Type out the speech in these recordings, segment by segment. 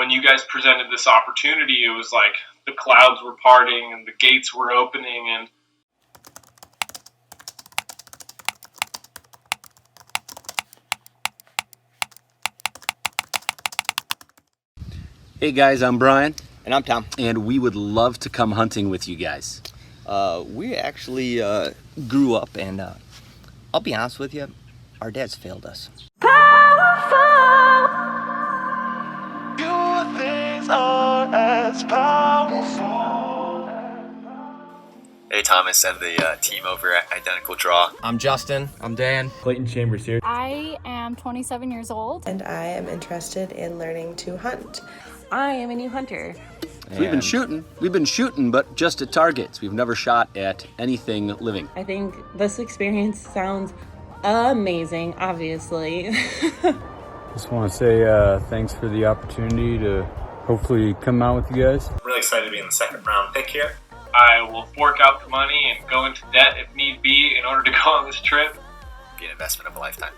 when you guys presented this opportunity, it was like the clouds were parting and the gates were opening. And hey guys, I'm Brian. And I'm Tom. And we would love to come hunting with you guys. We actually grew up, and I'll be honest with you, our dads failed us. Few things are as powerful. Hey Thomas, I'm the team over at Identical Draw. I'm Justin. I'm Dan. Clayton Chambers here. I am 27 years old. And I am interested in learning to hunt. I am a new hunter. We've been shooting, but just at targets. We've never shot at anything living. I think this experience sounds amazing, obviously. Just want to say thanks for the opportunity to hopefully come out with you guys. I'm really excited to be in the second round pick here. I will fork out the money and go into debt if need be in order to go on this trip. Be an investment of a lifetime.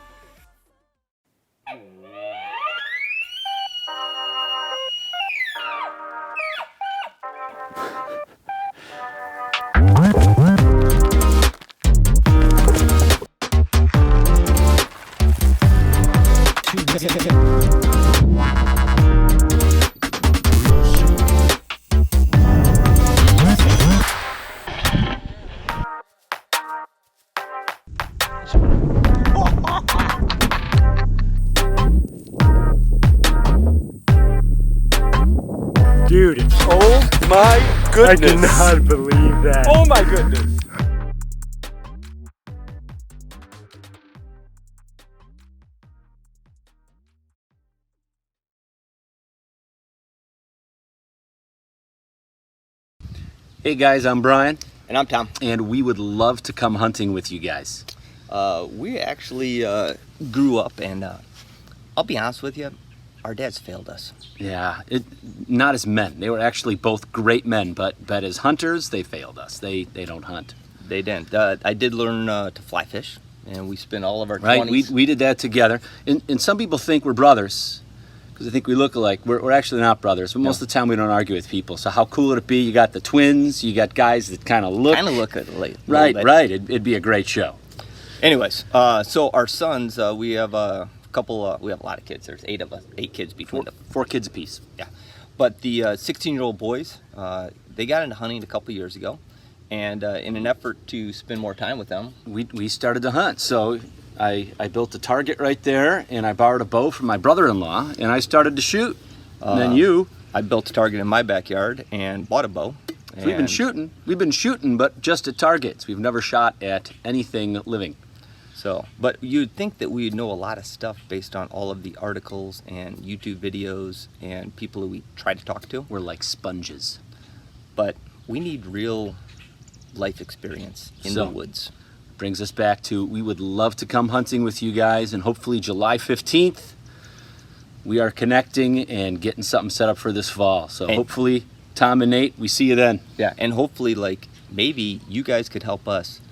Dude, oh my goodness. I cannot believe that. Oh my goodness. Hey guys, I'm Brian. And I'm Tom. And we would love to come hunting with you guys. We actually grew up, and I'll be honest with you, our dads failed us. Yeah, not as men. They were actually both great men, but as hunters, they failed us. They don't hunt. They didn't. I did learn to fly fish, and we spent all of our 20s. Right, we did that together. And some people think we're brothers, because I think we look alike. We're actually not brothers, but most of the time we don't argue with people. So how cool would it be? You got the twins, you got guys that kind of look alike. Right. It'd be a great show. Anyways, so our sons, we have a couple. We have a lot of kids. There's 8 of us, 8 kids between them. 4 kids apiece. Yeah, but the 16-year-old boys, they got into hunting a couple years ago, and in an effort to spend more time with them, we started to hunt. So I built a target right there, and I borrowed a bow from my brother-in-law, and I started to shoot. And then I built a target in my backyard and bought a bow. So we've been shooting, but just at targets. We've never shot at anything living. So, but you'd think that we'd know a lot of stuff based on all of the articles and YouTube videos and people who we try to talk to. We're like sponges. But we need real life experience in the woods. Brings us back to, we would love to come hunting with you guys, and hopefully July 15th, we are connecting and getting something set up for this fall. So hopefully, Tom and Nate, we see you then. Yeah, and hopefully, like, maybe you guys could help us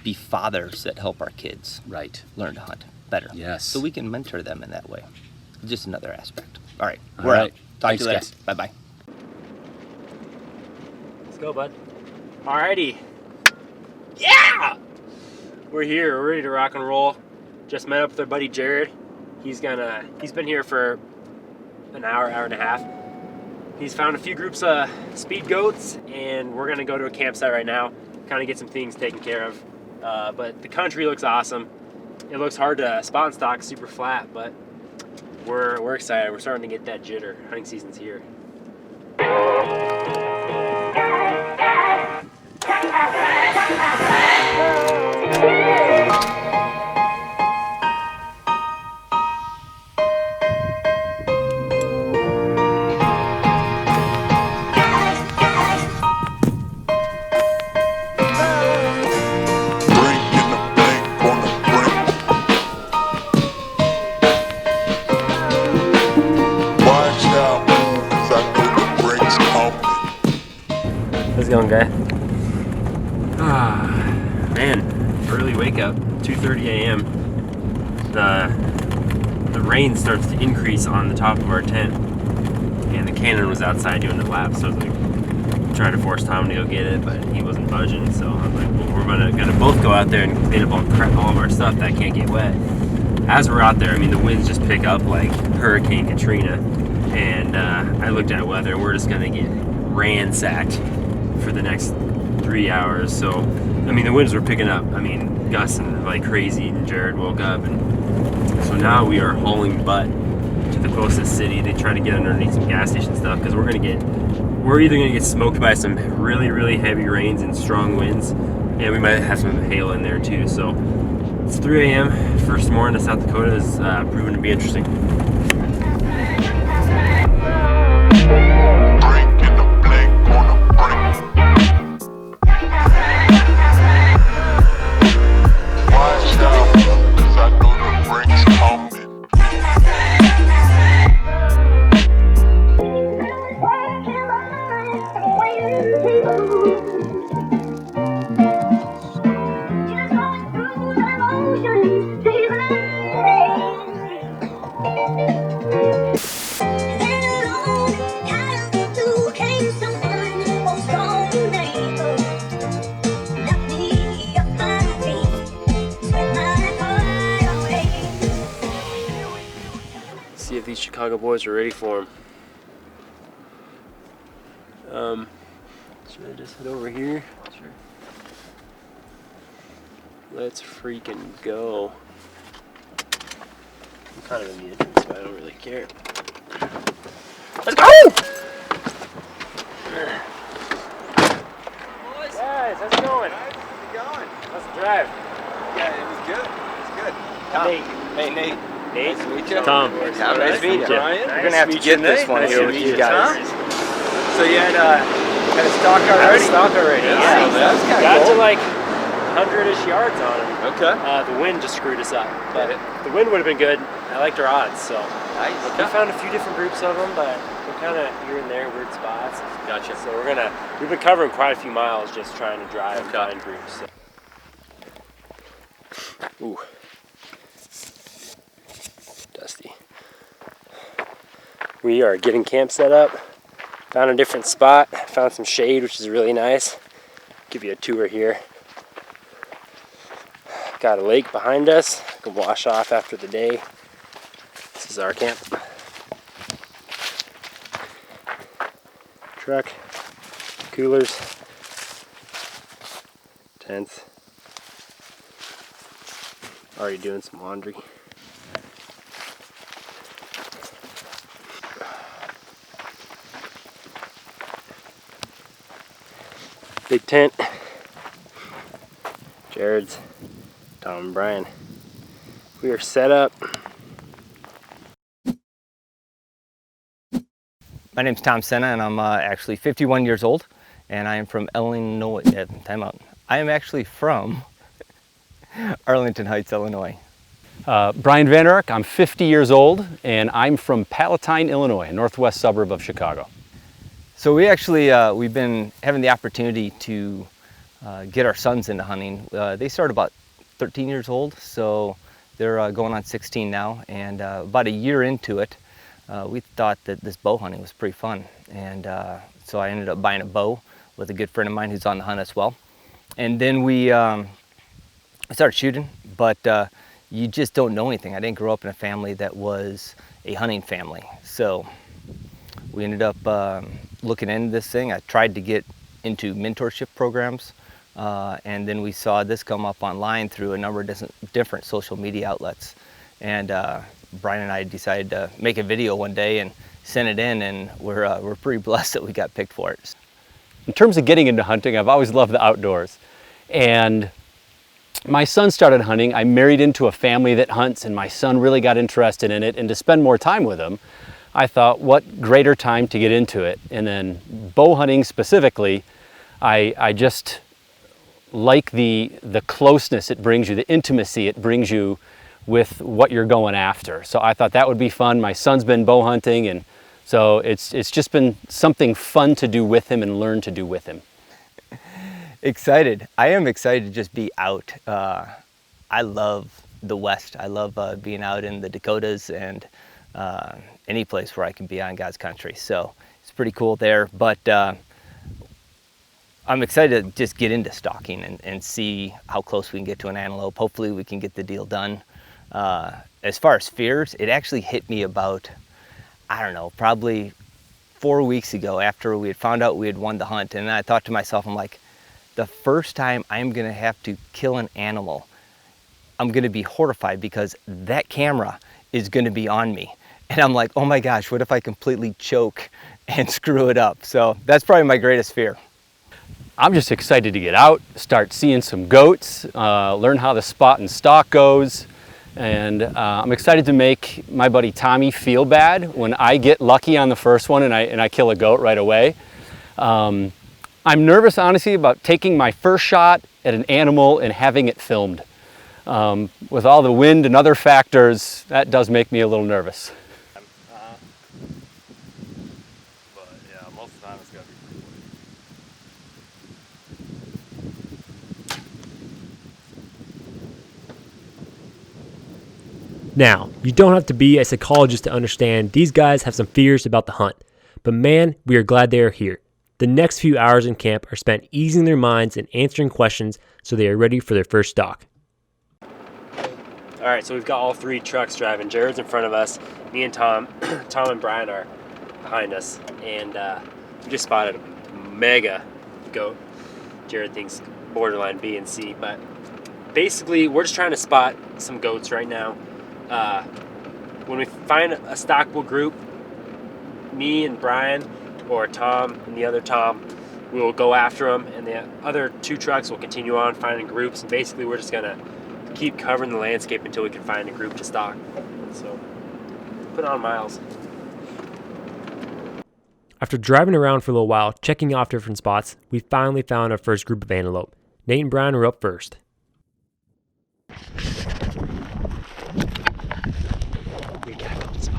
be fathers that help our kids learn to hunt better. Yes. So we can mentor them in that way. Just another aspect. All right, we're out. Talk to you later. Bye-bye. Let's go, bud. Alrighty. Yeah! We're here. We're ready to rock and roll. Just met up with our buddy Jared. He's been here for an hour and a half. He's found a few groups of speed goats, and we're gonna go to a campsite right now, kind of get some things taken care of. But the country looks awesome. It looks hard to spot and stock, super flat, but we're excited. We're starting to get that jitter. Hunting season's here. How's it going, guy? Man, early wake up, 2:30 a.m. the rain starts to increase on the top of our tent, and the cannon was outside doing the lap, so I was like trying to force Tom to go get it, but he wasn't budging, so I'm like, well, we're gonna both go out there and clean up all of our stuff that can't get wet. As we're out there, I mean, the winds just pick up like Hurricane Katrina, and I looked at weather, and we're just gonna get ransacked for the next 3 hours. So, I mean, the winds were picking up, I mean, gusting like crazy, and Jared woke up, and so now we are hauling butt to the closest city to try to get underneath some gas station stuff, because we're either gonna get smoked by some really heavy rains and strong winds, and we might have some hail in there too. So it's 3 a.m. First morning to South Dakota is proving to be interesting. See if these Chicago boys are ready for him. Should I just head over here? Sure. Let's freaking go. I'm kind of in the entrance, but I don't really care. Let's go! Boys. Guys, how's it going? How's it going? How's the drive? Yeah, it was good. It was good. Nate. Hey, Nate. Nate? Nice to meet you. Tom. Nice to meet you. Ryan. We're gonna have to get this one here with you guys. So you had stock already? I had stock already. Yeah, that was kind of got cool. to like 100-ish yards on him. Okay. The wind just screwed us up, but the wind would have been good. I liked our odds, so nice. We found a few different groups of them, but we're kind of here and there, weird spots. Gotcha. So we've been covering quite a few miles just trying to drive and find groups. So. Ooh. Dusty. We are getting camp set up. Found a different spot. Found some shade, which is really nice. Give you a tour here. Got a lake behind us. Can wash off after the day. This is our camp. Truck, coolers, tents. Already doing some laundry. Big tent. Jared's, Tom and Brian. We are set up. My name's Tom Sena, and I'm actually 51 years old, and I am from Illinois. I am actually from Arlington Heights, Illinois. Brian Vander, I'm 50 years old, and I'm from Palatine, Illinois, a northwest suburb of Chicago. So we actually, we've been having the opportunity to get our sons into hunting. They started about 13 years old, so they're going on 16 now, and about a year into it, we thought that this bow hunting was pretty fun, and so I ended up buying a bow with a good friend of mine who's on the hunt as well. And then we started shooting, but you just don't know anything. I didn't grow up in a family that was a hunting family, so we ended up looking into this thing. I tried to get into mentorship programs, and then we saw this come up online through a number of different social media outlets. And Brian and I decided to make a video one day and send it in, and we're pretty blessed that we got picked for it. In terms of getting into hunting, I've always loved the outdoors. And my son started hunting. I married into a family that hunts, and my son really got interested in it. And to spend more time with him, I thought, what greater time to get into it. And then bow hunting specifically, I just like the closeness it brings you, the intimacy it brings you with what you're going after. So I thought that would be fun. My son's been bow hunting, and so it's just been something fun to do with him and learn to do with him. Excited. I am excited to just be out. I love the West. I love being out in the Dakotas and any place where I can be on God's country. So it's pretty cool there. But I'm excited to just get into stalking and see how close we can get to an antelope. Hopefully we can get the deal done. As far as fears, it actually hit me about, I don't know, probably 4 weeks ago after we had found out we had won the hunt. And I thought to myself, I'm like, the first time I'm gonna have to kill an animal, I'm gonna be horrified because that camera is gonna be on me. And I'm like, oh my gosh, what if I completely choke and screw it up? So that's probably my greatest fear. I'm just excited to get out, start seeing some goats, learn how the spot and stalk goes. And I'm excited to make my buddy Tommy feel bad when I get lucky on the first one and I kill a goat right away. I'm nervous, honestly, about taking my first shot at an animal and having it filmed. With all the wind and other factors, that does make me a little nervous. But yeah, most of the time it's gotta be pretty quick. Now, you don't have to be a psychologist to understand these guys have some fears about the hunt. But man, we are glad they are here. The next few hours in camp are spent easing their minds and answering questions so they are ready for their first stalk. All right, so we've got all three trucks driving. Jared's in front of us. Me and Tom, Tom and Brian are behind us. And we just spotted a mega goat. Jared thinks borderline B and C. But basically, we're just trying to spot some goats right now. When we find a stockable group, me and Brian, or Tom and the other Tom, we will go after them, and the other two trucks will continue on finding groups. And basically, we're just gonna keep covering the landscape until we can find a group to stalk. So, put on miles. After driving around for a little while, checking off different spots, we finally found our first group of antelope. Nate and Brian were up first. We got a good spot.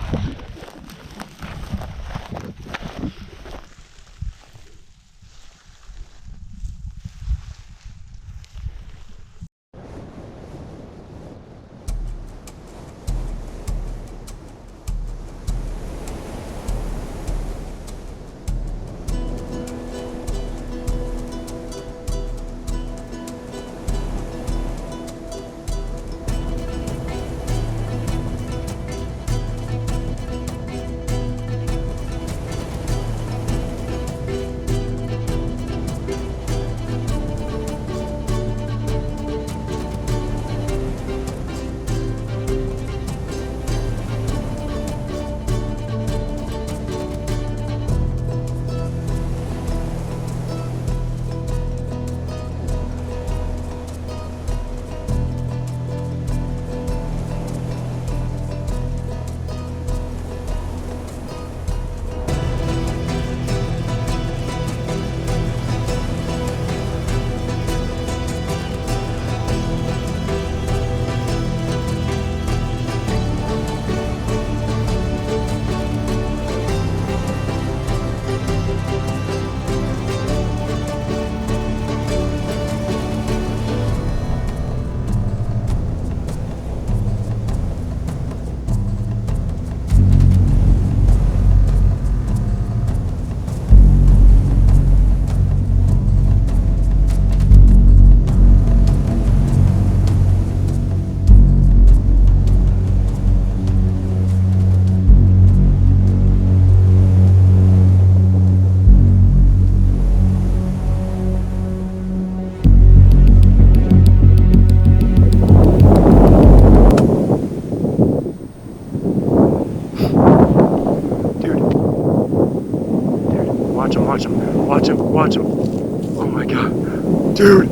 Watch him. Oh my god. Dude.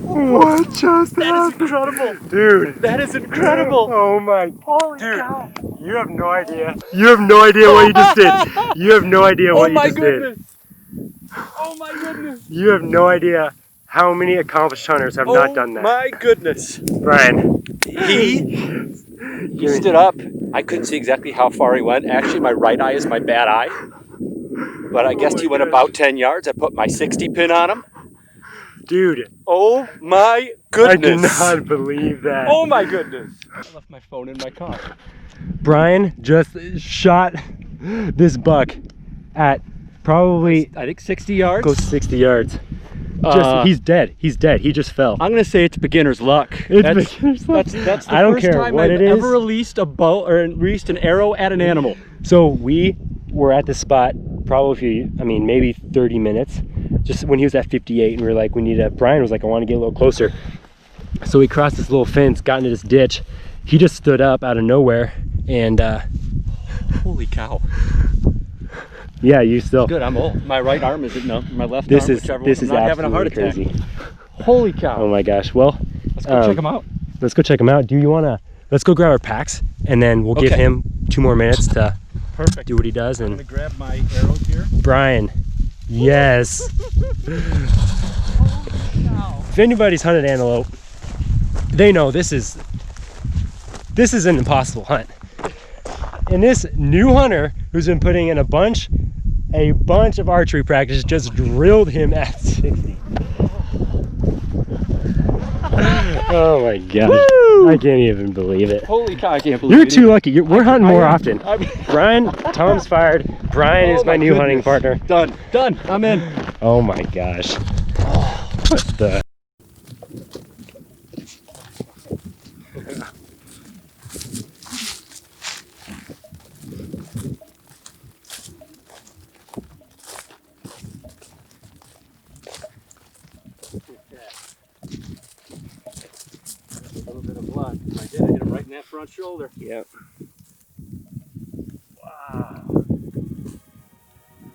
What just happened? That is incredible. Dude. That is incredible. Oh my. Holy cow. You have no idea. You have no idea what you just did. You have no idea what you just did. Oh my goodness. You have no idea how many accomplished hunters have not done that. Oh my goodness. Brian. He stood up. I couldn't see exactly how far he went. Actually, my right eye is my bad eye. But I guess he went about 10 yards. I put my 60 pin on him. Dude. Oh my goodness. I cannot believe that. Oh my goodness. I left my phone in my car. Brian just shot this buck at probably, I think 60 yards. close to 60 yards. He's dead. He's dead. He just fell. I'm gonna say it's beginner's luck. Beginner's luck. That's the I don't first care time what I've it is. ever released a bow or released an arrow at an animal. So we were at the spot probably, maybe 30 minutes, just when he was at 58, and we were like, Brian was like, I want to get a little closer. So we crossed this little fence, got into this ditch. He just stood up out of nowhere, and Holy cow. yeah, you still. Good, I'm old. My right arm isn't numb. My left This arm, is whichever this one. is I'm not having a heart absolutely attack. crazy. Holy cow. Oh my gosh. Well, Let's go check them out. Let's go check him out. Do you want to? Let's go grab our packs, and then we'll give Okay. him 2 more minutes to Perfect. do what he does. I'm And gonna grab my arrows here. Brian, yes. If anybody's hunted antelope, they know this is an impossible hunt. And this new hunter who's been putting in a bunch of archery practice just drilled him at 60. Oh my gosh. Woo! I can't even believe it. Holy cow, I can't believe You're it. too lucky. We're hunting more I am. often. Brian, Tom's fired. Brian is my new hunting partner. Done. I'm in. Oh my gosh. What the? A little bit of blood. I did. I hit him right in that front shoulder. Yep. Wow.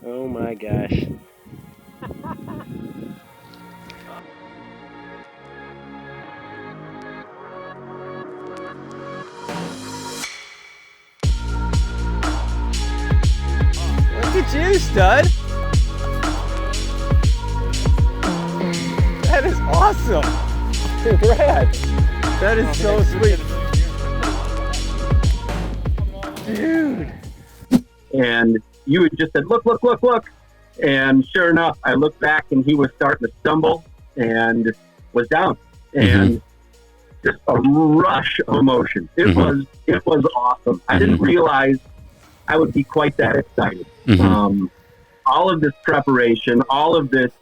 Oh my gosh. Look at you, stud. That is awesome. Congrats. That is so sweet. Dude. And you had just said, look, look, look, look. And sure enough, I looked back and he was starting to stumble and was down. And just a rush of emotion. It was awesome. I didn't realize I would be quite that excited. All of this preparation, all of this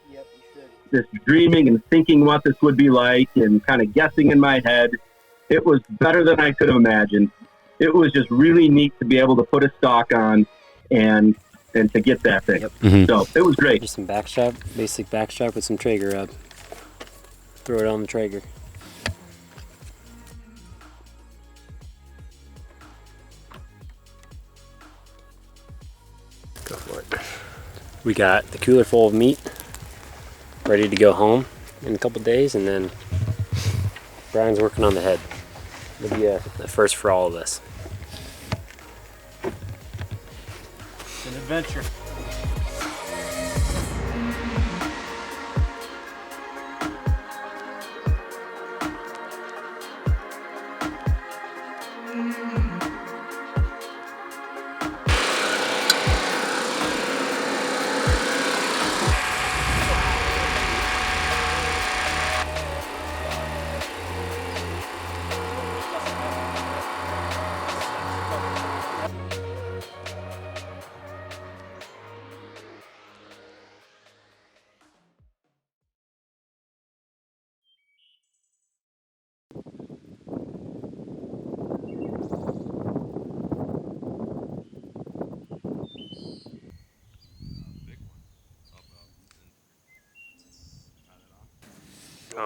dreaming and thinking what this would be like and kind of guessing in my head, it was better than I could have imagined. It was just really neat to be able to put a stock on and to get that thing. So it was great. Just some backstrap, basic backstrap with some Traeger rub. Throw it on the Traeger. Go for it. We got the cooler full of meat, ready to go home in a couple days, and then Brian's working on the head. It'll be a first for all of us. It's an adventure.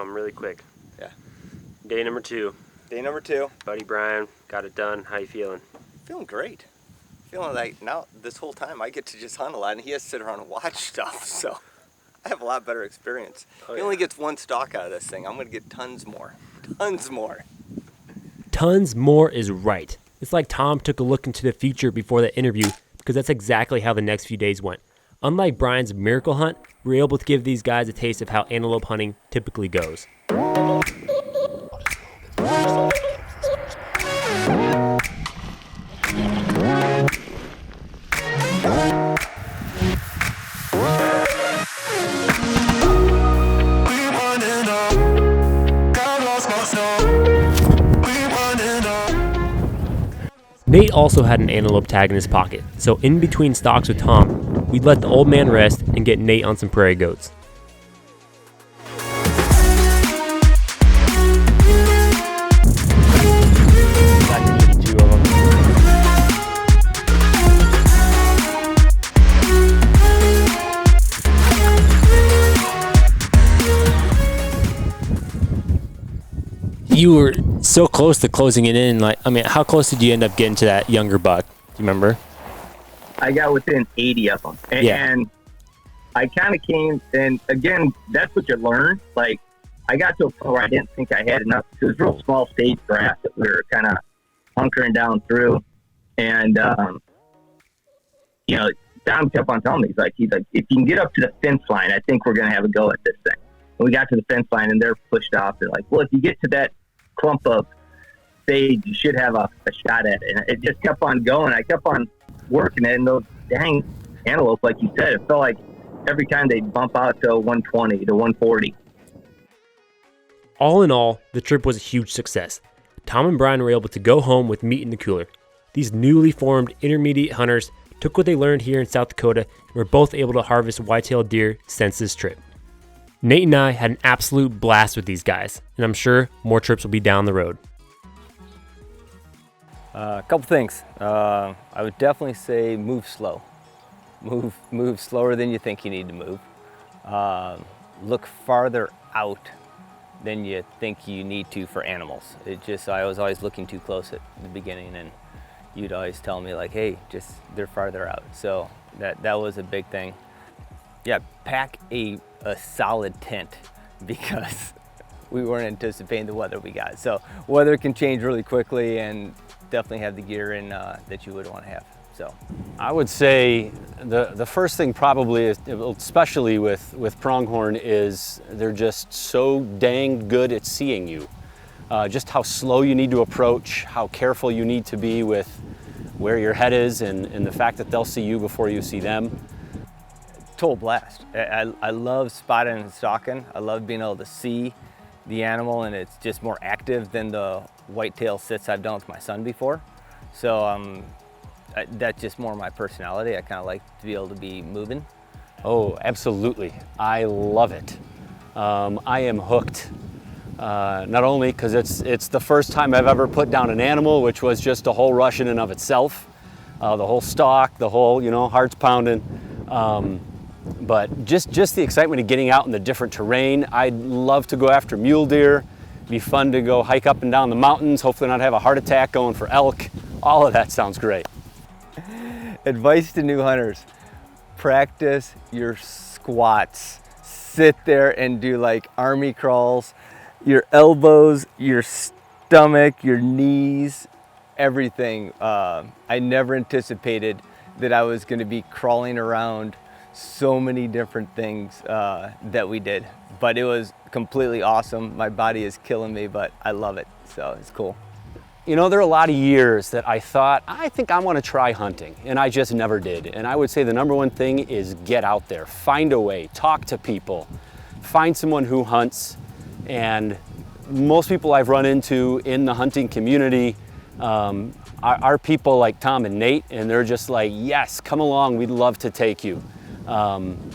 Really quick. Yeah. Day number 2. Day number 2. Buddy Brian got it done. How you feeling? Feeling great. Feeling like now this whole time I get to just hunt a lot and he has to sit around and watch stuff. So I have a lot better experience. He only gets 1 stock out of this thing. I'm going to get tons more. Tons more. Tons more is right. It's like Tom took a look into the future before the interview, because that's exactly how the next few days went. Unlike Brian's miracle hunt, we were able to give these guys a taste of how antelope hunting typically goes. Running up, got Nate also had an antelope tag in his pocket, so in between stalks with Tom, we'd let the old man rest and get Nate on some prairie goats. You were so close to closing it in. Like, I mean, how close did you end up getting to that younger buck? Do you remember? I got within 80 of them. And I kind of came, and again, that's what you learn. Like, I got to a point where I didn't think I had enough. It was real small stage grass that we were kind of hunkering down through. And, you know, Tom kept on telling me, he's like, if you can get up to the fence line, I think we're going to have a go at this thing. And we got to the fence line, and they're pushed off. They're like, well, if you get to that clump of sage, you should have a shot at it. And it just kept on going. I kept on working it, and those dang antelope, like you said, it felt like every time they'd bump out to 120 to 140. All in all, the trip was a huge success. Tom and Brian were able to go home with meat in the cooler. These newly formed intermediate hunters took what they learned here in South Dakota and were both able to harvest white-tailed deer since this trip. Nate and I had an absolute blast with these guys, and I'm sure more trips will be down the road. A couple things. I would definitely say move slow. Move slower than you think you need to move. Look farther out than you think you need to for animals. I was always looking too close at the beginning, and you'd always tell me like, hey, they're farther out. So that was a big thing. Yeah, pack a solid tent because we weren't anticipating the weather we got. So weather can change really quickly, and definitely have the gear in that you would want to have. So I would say the first thing probably is, especially with Pronghorn, is they're just so dang good at seeing you. Just how slow you need to approach, how careful you need to be with where your head is, and the fact that they'll see you before you see them. Total blast. I love spotting and stalking. I love being able to see the animal, and it's just more active than the whitetail sits I've done with my son before. So that's just more my personality. I kind of like to be able to be moving. Oh, absolutely. I love it. I am hooked. Not only because it's the first time I've ever put down an animal, which was just a whole rush in and of itself. The whole stalk, the whole, heart's pounding. But just the excitement of getting out in the different terrain. I'd love to go after mule deer. It'd be fun to go hike up and down the mountains, hopefully not have a heart attack going for elk. All of that sounds great. Advice to new hunters: practice your squats. Sit there and do like army crawls. Your elbows, your stomach, your knees, everything. I never anticipated that I was going to be crawling around so many different things that we did, but it was completely awesome. My body is killing me, but I love it, so it's cool. There are a lot of years that I thought, I think I want to try hunting, and I just never did. And I would say the number one thing is get out there, find a way, talk to people, find someone who hunts. And most people I've run into in the hunting community are people like Tom and Nate, and they're just like, yes, come along, we'd love to take you.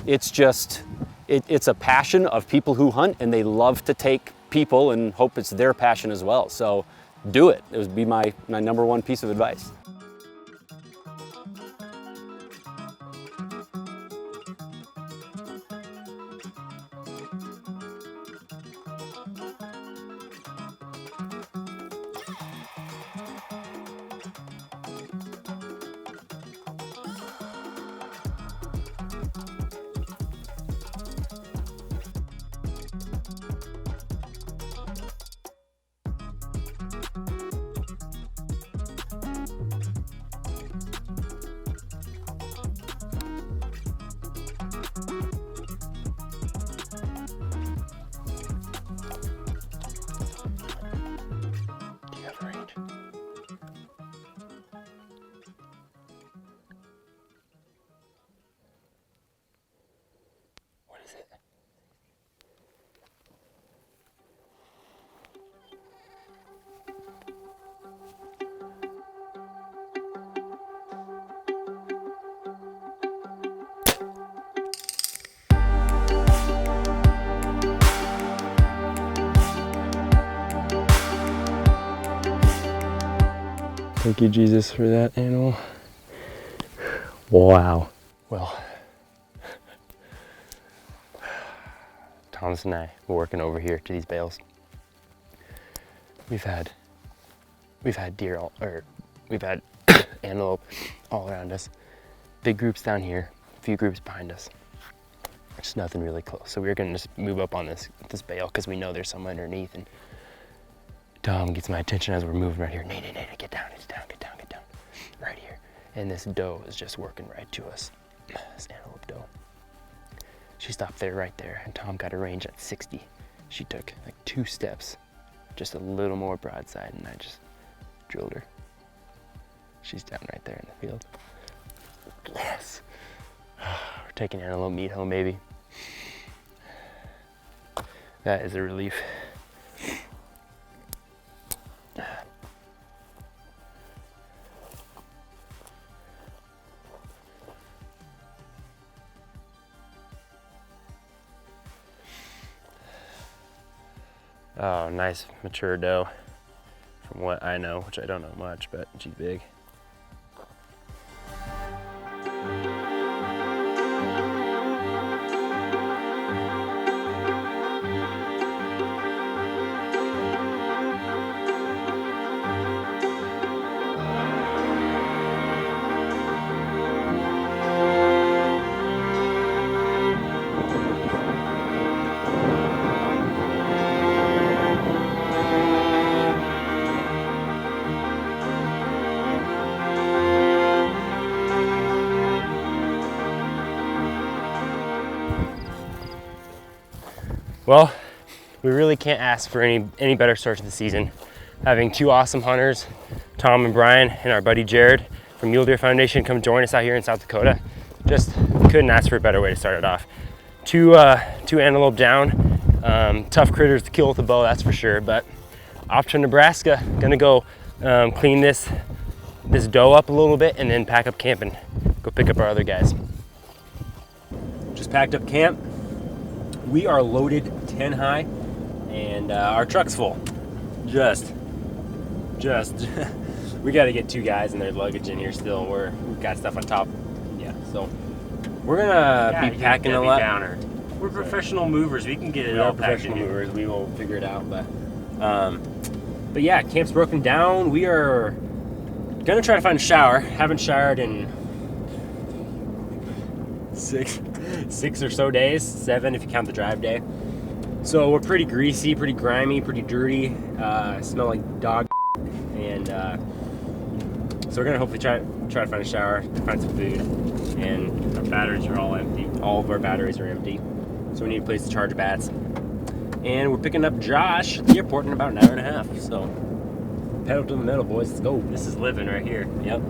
It's a passion of people who hunt, and they love to take people and hope it's their passion as well. So do it. It would be my number one piece of advice. Thank you, Jesus, for that animal. Wow. Well, Thomas and I were working over here to these bales. We've had deer we've had antelope all around us. Big groups down here, a few groups behind us. Just nothing really close. So we were gonna just move up on this bale because we know there's some underneath. And Tom gets my attention as we're moving right here. Nate, get down, get down. Right here. And this doe is just working right to us. This antelope doe. She stopped there, right there, and Tom got her range at 60. She took like 2 steps, just a little more broadside, and I just drilled her. She's down right there in the field. Yes. We're taking antelope meat home, baby. That is a relief. Oh, nice mature doe, from what I know, which I don't know much, but she's big. Well, we really can't ask for any better start to the season. Having 2 awesome hunters, Tom and Brian, and our buddy Jared from Mule Deer Foundation come join us out here in South Dakota. Just couldn't ask for a better way to start it off. Two antelope down, tough critters to kill with a bow, that's for sure. But off to Nebraska, gonna go clean this doe up a little bit and then pack up camp and go pick up our other guys. Just packed up camp. We are loaded 10 high, and our truck's full. Just, we got to get 2 guys and their luggage in here still. We've got stuff on top. Yeah, so we're gonna be packing a lot. Downer. We're professional movers. We can get it all packed in here. Movers. We will figure it out. But yeah, camp's broken down. We are gonna try to find a shower. Haven't showered in 6 or so days, 7 if you count the drive day. So we're pretty greasy, pretty grimy, pretty dirty. Smell like dog, and so we're gonna hopefully try to find a shower, find some food, and our batteries are all empty. All of our batteries are empty, so we need a place to charge bats. And we're picking up Josh at the airport in about an hour and a half. So pedal to the metal, boys. Let's go. This is living right here. Yep.